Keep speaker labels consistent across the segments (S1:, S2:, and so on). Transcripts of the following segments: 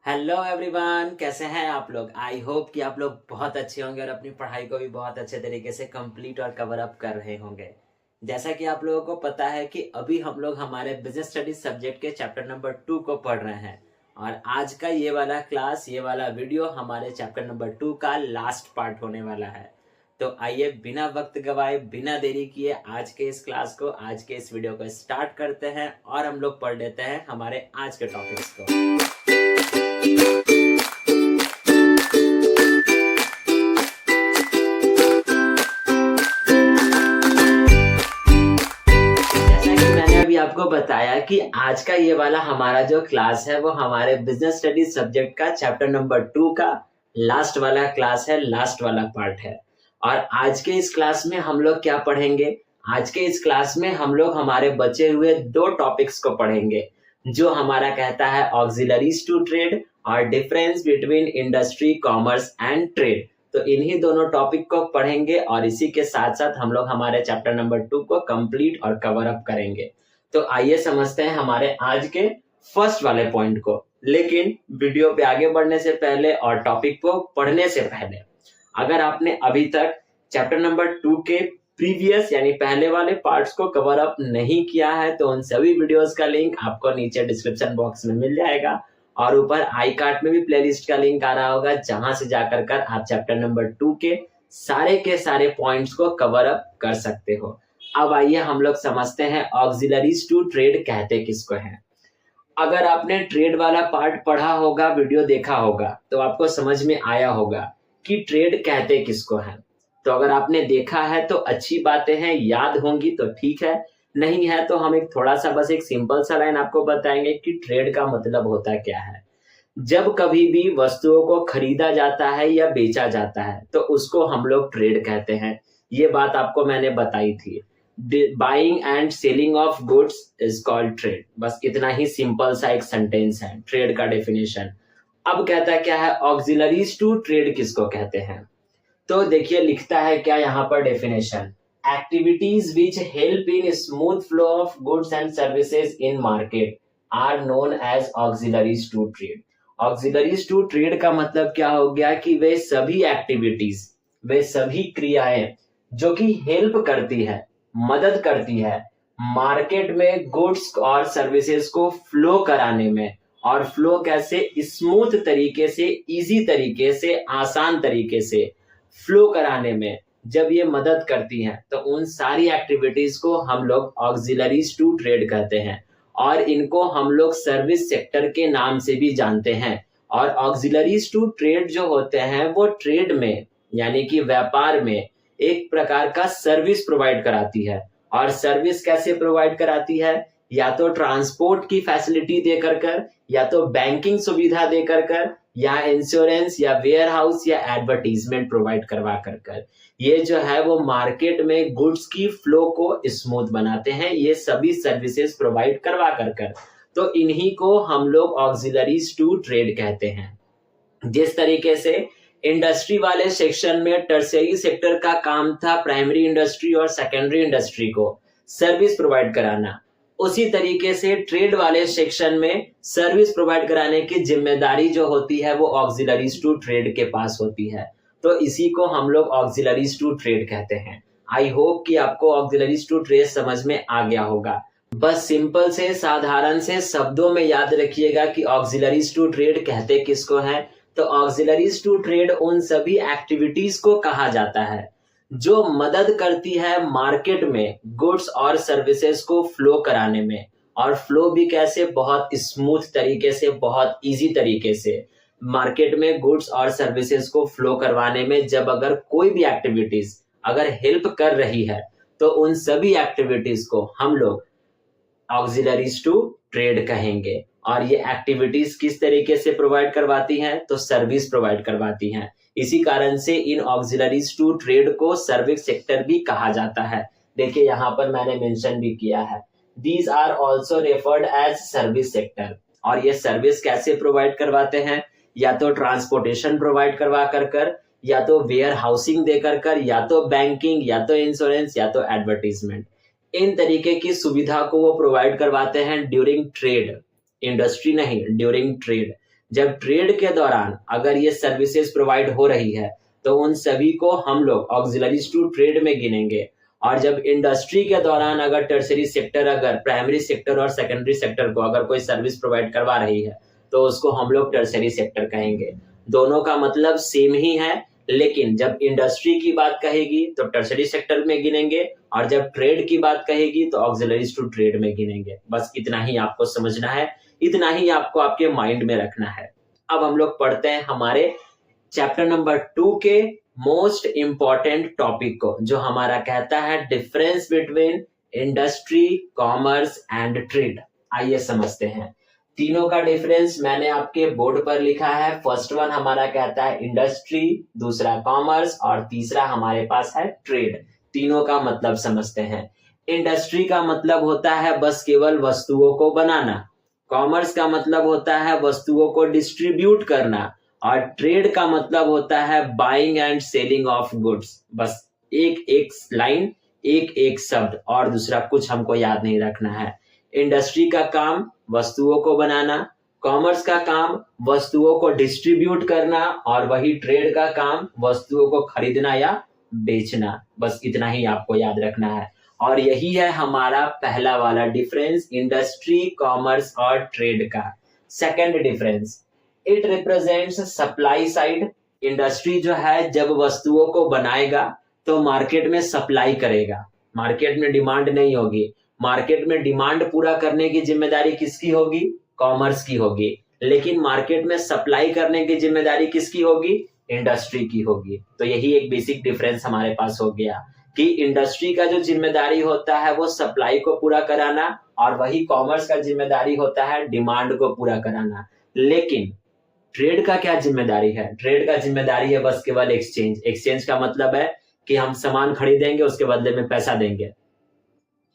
S1: Hello everyone, कैसे हैं आप लोग। आई होप कि आप लोग बहुत अच्छे होंगे और अपनी पढ़ाई को भी बहुत अच्छे तरीके से कंप्लीट और कवर अप कर रहे होंगे। जैसा कि आप लोगों को पता है कि अभी हम लोग हमारे बिजनेस स्टडीज सब्जेक्ट के चैप्टर नंबर 2 को पढ़ रहे हैं और आज का ये वाला क्लास, ये वाला वीडियो हमारे चैप्टर नंबर 2 का लास्ट पार्ट होने वाला है। तो आइए बिना वक्त गवाए, बिना देरी किए आज के इस क्लास को, आज के इस वीडियो को स्टार्ट करते हैं और हम लोग पढ़ लेते हैं हमारे आज के टॉपिक्स को। आपको बताया कि आज का ये वाला हमारा जो क्लास है वो हमारे बिजनेस स्टडीज सब्जेक्ट का चैप्टर नंबर 2 का लास्ट वाला क्लास है, लास्ट वाला पार्ट है। और आज के इस क्लास में हम लोग क्या पढ़ेंगे? आज के इस क्लास में हम लोग हमारे बचे हुए 2 टॉपिक्स को पढ़ेंगे, जो हमारा कहता है ऑक्सिलरीज टू ट्रेड और difference between industry, commerce and trade. तो इन्हीं दोनों टॉपिक को पढ़ेंगे और इसी के साथ साथ हम लोग हमारे चैप्टर नंबर 2 को कंप्लीट और कवर अप करेंगे। तो आइए समझते हैं हमारे आज के फर्स्ट वाले पॉइंट को। लेकिन वीडियो पे आगे बढ़ने से पहले और टॉपिक को पढ़ने से पहले, अगर आपने अभी तक चैप्टर नंबर 2 के प्रीवियस यानी पहले वाले पार्ट्स को कवर अप नहीं किया है तो उन सभी वीडियोस का लिंक आपको नीचे डिस्क्रिप्शन बॉक्स में मिल जाएगा और ऊपर आई कार्ड में भी प्लेलिस्ट का लिंक आ रहा होगा, जहां से जाकर कर आप चैप्टर नंबर 2 के सारे पॉइंट्स को कवर अप कर सकते हो। अब आइए हम लोग समझते हैं ऑक्सिलरीज टू ट्रेड कहते किसको हैं। अगर आपने ट्रेड वाला पार्ट पढ़ा होगा, वीडियो देखा होगा, तो आपको समझ में आया होगा कि ट्रेड कहते किसको हैं। तो अगर आपने देखा है तो अच्छी बातें हैं, याद होंगी तो ठीक है, नहीं है तो हम एक थोड़ा सा बस एक सिंपल सा लाइन आपको बताएंगे कि ट्रेड का मतलब होता क्या है। जब कभी भी वस्तुओं को खरीदा जाता है या बेचा जाता है तो उसको हम लोग ट्रेड कहते हैं। ये बात आपको मैंने बताई थी। Buying and selling of goods is called trade. बस इतना ही सिंपल सा एक सेंटेंस है ट्रेड का डेफिनेशन। अब कहता क्या है ऑक्सिलरीज टू ट्रेड किसको कहते हैं? तो देखिए लिखता है क्या यहाँ पर definition, activities which help in smooth flow of goods and services in market are known as auxiliaries to trade. Auxiliaries to trade का मतलब क्या हो गया कि वे सभी एक्टिविटीज, वे सभी क्रियाएं जो कि हेल्प करती है, मदद करती है मार्केट में गुड्स और सर्विसेज को फ्लो कराने में। और फ्लो कैसे? स्मूथ तरीके से, इजी तरीके से, आसान तरीके से फ्लो कराने में जब ये मदद करती हैं तो उन सारी एक्टिविटीज को हम लोग ऑक्सिलरीज टू ट्रेड कहते हैं और इनको हम लोग सर्विस सेक्टर के नाम से भी जानते हैं। और ऑक्सिलरीज टू ट्रेड जो होते हैं वो ट्रेड में यानी कि व्यापार में एक प्रकार का सर्विस प्रोवाइड कराती है। और सर्विस कैसे प्रोवाइड कराती है? या तो ट्रांसपोर्ट की फैसिलिटी देकर कर, या तो बैंकिंग सुविधा देकर कर, या इंश्योरेंस, या वेयर हाउस, या एडवर्टीजमेंट प्रोवाइड करवा कर कर। ये जो है वो मार्केट में गुड्स की फ्लो को स्मूथ बनाते हैं, ये सभी सर्विसेज प्रोवाइड करवा कर कर। तो इन्हीं को हम लोग ऑक्सिलरीज टू ट्रेड कहते हैं। जिस तरीके से इंडस्ट्री वाले सेक्शन में टर्शियरी सेक्टर का काम था प्राइमरी इंडस्ट्री और सेकेंडरी इंडस्ट्री को सर्विस प्रोवाइड कराना, उसी तरीके से ट्रेड वाले सेक्शन में सर्विस प्रोवाइड कराने की जिम्मेदारी जो होती है वो ऑक्सिलरीज टू ट्रेड के पास होती है। तो इसी को हम लोग ऑक्सिलरीज टू ट्रेड कहते हैं। आई होप कि आपको ऑक्सिलरीज टू ट्रेड समझ में आ गया होगा। बस सिंपल से, साधारण से शब्दों में याद रखिएगा कि ऑक्सिलरीज टू ट्रेड कहते किसको हैं। तो ऑक्सिलरीज टू ट्रेड उन सभी एक्टिविटीज को कहा जाता है जो मदद करती है मार्केट में गुड्स और सर्विसेज को फ्लो कराने में। और फ्लो भी कैसे? बहुत स्मूथ तरीके से, बहुत इजी तरीके से मार्केट में गुड्स और सर्विसेज को फ्लो करवाने में जब अगर कोई भी एक्टिविटीज अगर हेल्प कर रही है तो उन सभी एक्टिविटीज को हम लोग ऑक्सिलरीज टू ट्रेड कहेंगे। और ये एक्टिविटीज किस तरीके से प्रोवाइड करवाती हैं? तो सर्विस प्रोवाइड करवाती हैं। इसी कारण से इन ऑक्सिलरीज टू ट्रेड को सर्विस सेक्टर भी कहा जाता है। देखिए यहाँ पर मैंने मेंशन भी किया है, these are also referred as service sector. और ये सर्विस कैसे प्रोवाइड करवाते हैं? या तो ट्रांसपोर्टेशन प्रोवाइड करवा कर, या तो वेयर हाउसिंग देकर कर, या तो बैंकिंग, या तो इंश्योरेंस, या तो एडवर्टीजमेंट। इन तरीके की सुविधा को वो प्रोवाइड करवाते हैं ड्यूरिंग ट्रेड। इंडस्ट्री नहीं, ड्यूरिंग ट्रेड। जब ट्रेड के दौरान अगर ये सर्विसेज प्रोवाइड हो रही है तो उन सभी को हम लोग ऑक्सिलरीज टू ट्रेड में गिनेंगे। और जब इंडस्ट्री के दौरान अगर टर्सरी सेक्टर अगर प्राइमरी सेक्टर और सेकेंडरी सेक्टर को अगर कोई सर्विस प्रोवाइड करवा रही है तो उसको हम लोग टर्सरी सेक्टर कहेंगे। दोनों का मतलब सेम ही है, लेकिन जब इंडस्ट्री की बात कहेगी तो टर्सरी सेक्टर में गिनेंगे और जब ट्रेड की बात कहेगी तो ऑक्सिलरीज टू ट्रेड में गिनेंगे। बस इतना ही आपको समझना है, इतना ही आपको आपके माइंड में रखना है। अब हम लोग पढ़ते हैं हमारे चैप्टर नंबर 2 के मोस्ट इंपॉर्टेंट टॉपिक को, जो हमारा कहता है difference between industry, commerce and trade. आइए समझते हैं। तीनों का डिफरेंस मैंने आपके बोर्ड पर लिखा है। फर्स्ट वन हमारा कहता है इंडस्ट्री, दूसरा कॉमर्स और तीसरा हमारे पास है ट्रेड। तीनों का मतलब समझते हैं। इंडस्ट्री का मतलब होता है बस केवल वस्तुओं को बनाना, कॉमर्स का मतलब होता है वस्तुओं को डिस्ट्रीब्यूट करना और ट्रेड का मतलब होता है buying and selling of goods. बस एक एक लाइन, एक एक शब्द और दूसरा कुछ हमको याद नहीं रखना है। इंडस्ट्री का काम वस्तुओं को बनाना, कॉमर्स का काम वस्तुओं को डिस्ट्रीब्यूट करना और वही ट्रेड का काम वस्तुओं को खरीदना या बेचना। बस इतना ही आपको याद रखना है और यही है हमारा पहला वाला डिफरेंस इंडस्ट्री, कॉमर्स और ट्रेड का। Second difference, it represents supply side. Industry जो है जब वस्तुओं को बनाएगा तो मार्केट में सप्लाई करेगा, मार्केट में डिमांड नहीं होगी। मार्केट में डिमांड पूरा करने की जिम्मेदारी किसकी होगी? कॉमर्स की होगी। लेकिन मार्केट में सप्लाई करने की जिम्मेदारी किसकी होगी? इंडस्ट्री की होगी। तो यही एक बेसिक डिफरेंस हमारे पास हो गया कि इंडस्ट्री का जो जिम्मेदारी होता है वो सप्लाई को पूरा कराना और वही कॉमर्स का जिम्मेदारी होता है डिमांड को पूरा कराना। लेकिन ट्रेड का क्या जिम्मेदारी है? ट्रेड का जिम्मेदारी है बस केवल एक्सचेंज। एक्सचेंज का मतलब है कि हम सामान खरीदेंगे, उसके बदले में पैसा देंगे,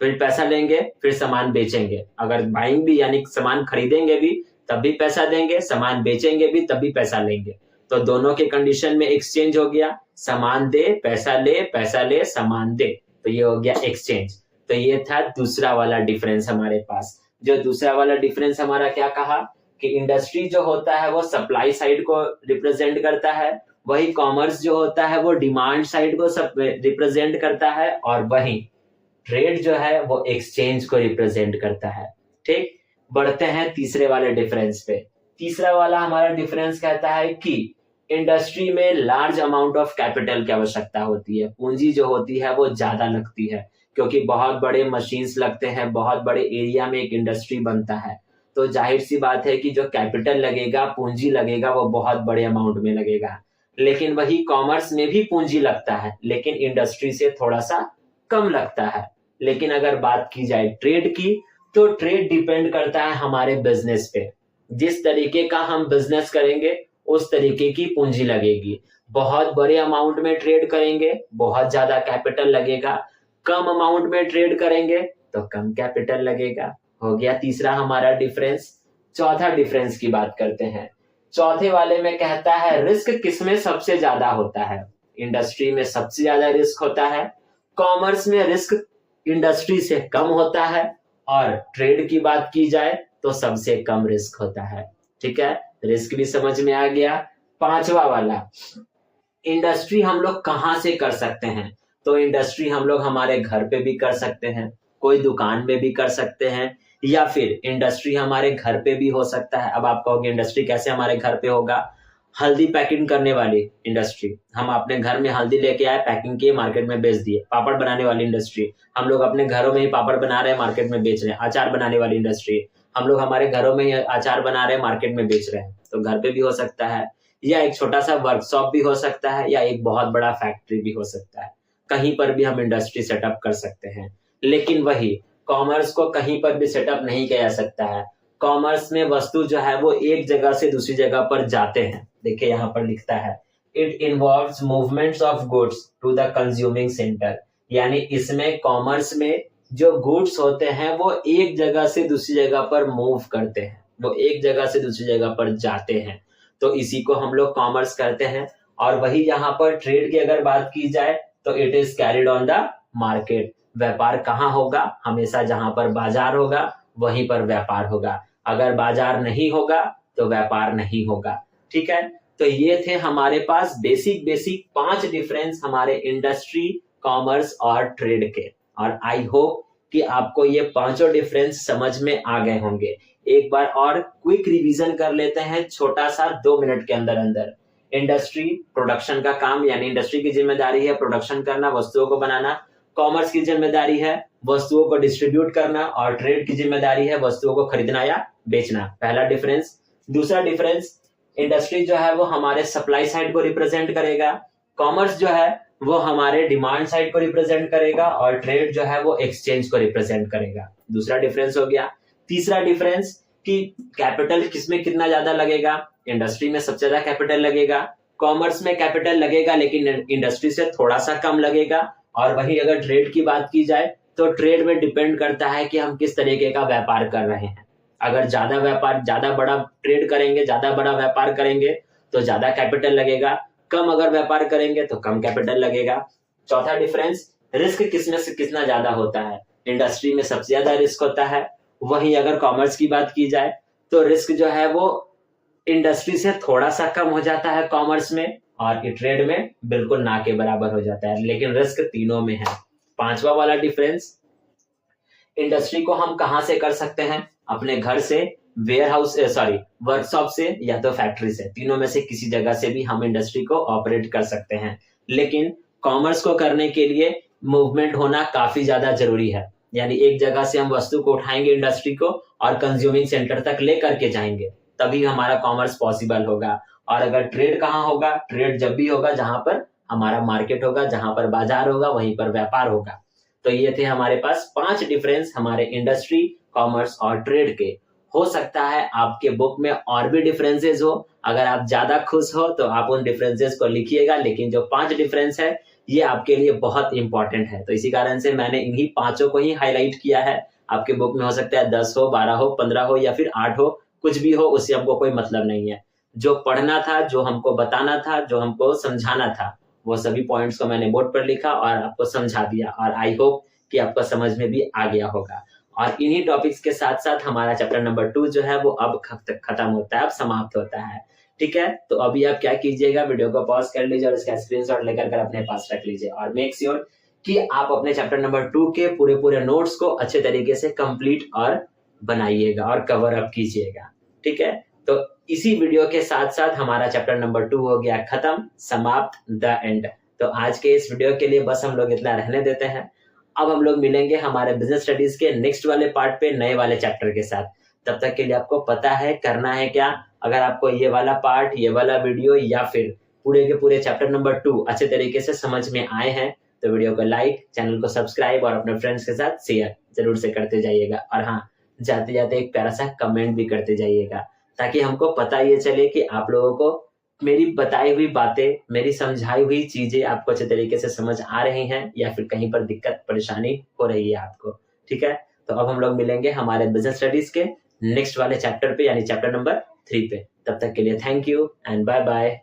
S1: फिर पैसा लेंगे, फिर सामान बेचेंगे। अगर बाइंग भी यानी सामान खरीदेंगे भी तब भी पैसा देंगे, सामान बेचेंगे भी तब भी पैसा लेंगे। तो दोनों के कंडीशन में एक्सचेंज हो गया, सामान दे पैसा ले, पैसा ले सामान दे, तो ये हो गया एक्सचेंज। तो ये था दूसरा वाला डिफरेंस हमारे पास। जो दूसरा वाला डिफरेंस हमारा क्या कहा कि इंडस्ट्री जो होता है वो सप्लाई साइड को रिप्रेजेंट करता है, वही कॉमर्स जो होता है वो डिमांड साइड को रिप्रेजेंट करता है और वही ट्रेड जो है वो एक्सचेंज को रिप्रेजेंट करता है। ठीक, बढ़ते हैं तीसरे वाले डिफरेंस पे। तीसरा वाला हमारा डिफरेंस कहता है कि इंडस्ट्री में लार्ज अमाउंट ऑफ कैपिटल की आवश्यकता होती है, पूंजी जो होती है वो ज्यादा लगती है, क्योंकि बहुत बड़े मशीन्स लगते हैं, बहुत बड़े एरिया में एक इंडस्ट्री बनता है। तो जाहिर सी बात है कि जो कैपिटल लगेगा, पूंजी लगेगा, वो बहुत बड़े अमाउंट में लगेगा। लेकिन वही कॉमर्स में भी पूंजी लगता है, लेकिन इंडस्ट्री से थोड़ा सा कम लगता है। लेकिन अगर बात की जाए ट्रेड की, तो ट्रेड डिपेंड करता है हमारे बिजनेस पे। जिस तरीके का हम बिजनेस करेंगे उस तरीके की पूंजी लगेगी। बहुत बड़े अमाउंट में ट्रेड करेंगे, बहुत ज्यादा कैपिटल लगेगा। कम अमाउंट में ट्रेड करेंगे तो कम कैपिटल लगेगा। हो गया तीसरा हमारा डिफरेंस। चौथा डिफरेंस की बात करते हैं। चौथे वाले में कहता है रिस्क किसमें सबसे ज्यादा होता है? इंडस्ट्री में सबसे ज्यादा रिस्क होता है, कॉमर्स में रिस्क इंडस्ट्री से कम होता है और ट्रेड की बात की जाए तो सबसे कम रिस्क होता है। ठीक है, रिस्क भी समझ में आ गया। पांचवा वाला, इंडस्ट्री हम लोग कहां से कर सकते हैं? तो इंडस्ट्री हम लोग हमारे घर पे भी कर सकते हैं, कोई दुकान में भी कर सकते हैं, या फिर इंडस्ट्री हमारे घर पे भी हो सकता है। अब आप कहोगे इंडस्ट्री कैसे हमारे घर पे होगा? हल्दी पैकिंग करने वाली इंडस्ट्री, हम अपने घर में हल्दी लेके आए, पैकिंग किए, मार्केट में बेच दिए। पापड़ बनाने वाली इंडस्ट्री, हम लोग अपने घरों में ही पापड़ बना रहे हैं, मार्केट में बेच रहे हैं। अचार बनाने वाली इंडस्ट्री, हम लोग हमारे घरों में ही अचार बना रहे हैं, मार्केट में बेच रहे हैं। तो घर पे भी हो सकता है, या एक छोटा सा वर्कशॉप भी हो सकता है, या एक बहुत बड़ा फैक्ट्री भी हो सकता है। कहीं पर भी हम इंडस्ट्री सेटअप कर सकते हैं। लेकिन वही कॉमर्स को कहीं पर भी सेटअप नहीं किया जा सकता है। कॉमर्स में वस्तु जो है वो एक जगह से दूसरी जगह पर जाते हैं। देखिए यहाँ पर लिखता है it involves movements of goods to the consuming centre, यानी इसमें कॉमर्स में जो गुड्स होते हैं वो एक जगह से दूसरी जगह पर मूव करते हैं, वो एक जगह से दूसरी जगह पर जाते हैं। तो इसी को हम लोग कॉमर्स करते हैं। और वही यहाँ पर ट्रेड की अगर बात की जाए तो it is carried on the market. व्यापार कहाँ होगा? हमेशा जहां पर बाजार होगा वहीं पर व्यापार होगा। अगर बाजार नहीं होगा तो व्यापार नहीं होगा। ठीक है, तो ये थे हमारे पास बेसिक 5 डिफरेंस हमारे इंडस्ट्री, कॉमर्स और ट्रेड के। और आई होप कि आपको ये पांचों डिफरेंस समझ में आ गए होंगे। एक बार और क्विक रिवीजन कर लेते हैं, छोटा सा 2 मिनट के अंदर अंदर। इंडस्ट्री प्रोडक्शन का काम, यानी इंडस्ट्री की जिम्मेदारी है प्रोडक्शन करना, वस्तुओं को बनाना। कॉमर्स की जिम्मेदारी है वस्तुओं को डिस्ट्रीब्यूट करना, और ट्रेड की जिम्मेदारी है वस्तुओं को खरीदना या बेचना। पहला डिफरेंस। दूसरा डिफरेंस, इंडस्ट्री जो है वो हमारे सप्लाई साइड को रिप्रेजेंट करेगा, कॉमर्स जो है वो हमारे डिमांड साइड को रिप्रेजेंट करेगा, और ट्रेड जो है वो एक्सचेंज को रिप्रेजेंट करेगा। दूसरा डिफरेंस हो गया। तीसरा डिफरेंस कि कैपिटल किसमें कितना ज्यादा लगेगा। इंडस्ट्री में सबसे ज्यादा कैपिटल लगेगा, कॉमर्स में कैपिटल लगेगा लेकिन इंडस्ट्री से थोड़ा सा कम लगेगा। और वही अगर ट्रेड की बात की जाए तो ट्रेड में डिपेंड करता है कि हम किस तरीके का व्यापार कर रहे हैं। अगर ज्यादा बड़ा ट्रेड करेंगे, ज्यादा बड़ा व्यापार करेंगे तो ज्यादा कैपिटल लगेगा, कम अगर व्यापार करेंगे तो कम कैपिटल लगेगा। चौथा डिफरेंस, रिस्क किसमें से कितना ज्यादा होता है। इंडस्ट्री में सबसे ज्यादा रिस्क होता है, वहीं अगर कॉमर्स की बात की जाए तो रिस्क जो है वो इंडस्ट्री से थोड़ा सा कम हो जाता है कॉमर्स में, और ट्रेड में बिल्कुल ना के बराबर हो जाता है, लेकिन रिस्क तीनों में है। पांचवा वाला डिफरेंस, इंडस्ट्री को हम कहां से कर सकते हैं, अपने घर से, वर्कशॉप से, या तो फैक्ट्री से। तीनों में से किसी जगह से भी हम इंडस्ट्री को ऑपरेट कर सकते हैं। लेकिन कॉमर्स को करने के लिए मूवमेंट होना काफी ज्यादा जरूरी है, यानी एक जगह से हम वस्तु को उठाएंगे इंडस्ट्री को और कंज्यूमिंग सेंटर तक ले करके जाएंगे, तभी हमारा कॉमर्स पॉसिबल होगा। और अगर ट्रेड कहाँ होगा, ट्रेड जब भी होगा जहां पर हमारा मार्केट होगा, जहां पर बाजार होगा, वहीं पर व्यापार होगा। तो ये थे हमारे पास 5 डिफरेंस हमारे इंडस्ट्री, कॉमर्स और ट्रेड के। हो सकता है आपके बुक में और भी डिफरेंसेस हो, अगर आप ज्यादा खुश हो तो आप उन डिफरेंसेस को लिखिएगा, लेकिन जो 5 डिफरेंस है ये आपके लिए बहुत इंपॉर्टेंट है। तो इसी कारण से मैंने इन्हीं पांचों को ही हाईलाइट किया है। आपके बुक में हो सकता है 10 हो, 12 हो, 15 हो या फिर 8 हो, कुछ भी हो, उससे हमको कोई मतलब नहीं है। जो पढ़ना था, जो हमको बताना था, जो हमको समझाना था, वो सभी पॉइंट्स को मैंने बोर्ड पर लिखा और आपको समझा दिया, और आई होप कि आपको समझ में भी आ गया होगा। और इन्हीं टॉपिक्स के साथ साथ हमारा चैप्टर नंबर 2 जो है वो अब खत्म होता है, अब समाप्त होता है। ठीक है, तो अभी आप क्या कीजिएगा, वीडियो को पॉज कर लीजिए और इसका स्क्रीनशॉट लेकर कर अपने पास रख लीजिए, और मेक श्योर कि आप अपने चैप्टर नंबर 2 के पूरे नोट्स को अच्छे तरीके से कंप्लीट और बनाइएगा और कवर अप कीजिएगा। ठीक है, तो इसी वीडियो के साथ साथ हमारा चैप्टर नंबर 2 हो गया खत्म, समाप्त, द एंड। तो आज के इस वीडियो के लिए बस हम लोग इतना रहने देते हैं। अब हम लोग मिलेंगे हमारे बिजनेस स्टडीज के नेक्स्ट वाले पार्ट पे, नए वाले चैप्टर के साथ। तब तक के लिए आपको पता है करना है क्या। अगर आपको ये वाला पार्ट, ये वाला वीडियो या फिर पूरे के पूरे चैप्टर नंबर 2 अच्छे तरीके से समझ में आए हैं तो वीडियो को लाइक, चैनल को सब्सक्राइब और अपने फ्रेंड्स के साथ शेयर जरूर से करते जाइएगा। और हाँ, जाते जाते एक प्यारा सा कमेंट भी करते जाइएगा, ताकि हमको पता ये चले कि आप लोगों को मेरी बताई हुई बातें, मेरी समझाई हुई चीजें आपको अच्छे तरीके से समझ आ रही हैं या फिर कहीं पर दिक्कत परेशानी हो रही है आपको। ठीक है, तो अब हम लोग मिलेंगे हमारे बिजनेस स्टडीज के नेक्स्ट वाले चैप्टर पे, यानी चैप्टर नंबर 3 पे। तब तक के लिए thank you and bye bye.